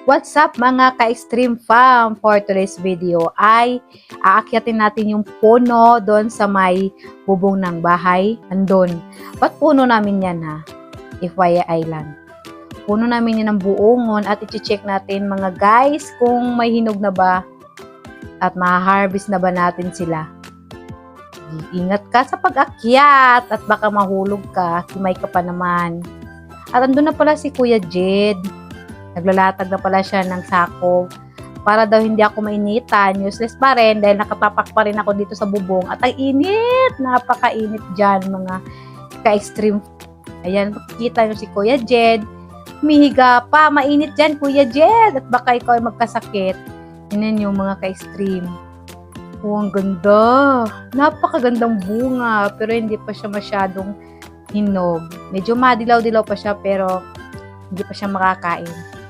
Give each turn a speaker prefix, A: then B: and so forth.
A: What's up mga ka-extreme fam? For today's video ay aakyatin natin yung puno doon sa may bubong ng bahay. Andun. Ba't puno namin yan ha? FYI lang. Puno namin yan ng buongon at i-check natin mga guys kung may hinog na ba at ma-harvest na ba natin sila. Ingat ka sa pag-akyat at baka mahulog ka, kimay ka pa naman. At andun na pala si Kuya Jed. Naglalatag na pala siya ng sako para daw hindi ako mainitan. Useless pa rin dahil nakatapak pa rin ako dito sa bubong. At ang init! Napakainit dyan mga ka-extreme. Ayan, makikita nyo si Kuya Jed. Humihiga pa. Mainit dyan, Kuya Jed. At baka ikaw ay magkasakit. Yun yung mga ka-extreme. Oh, ang ganda. Napakagandang bunga. Pero hindi pa siya masyadong hinog. Medyo madilaw-dilaw pa siya pero hindi pa siya makakain.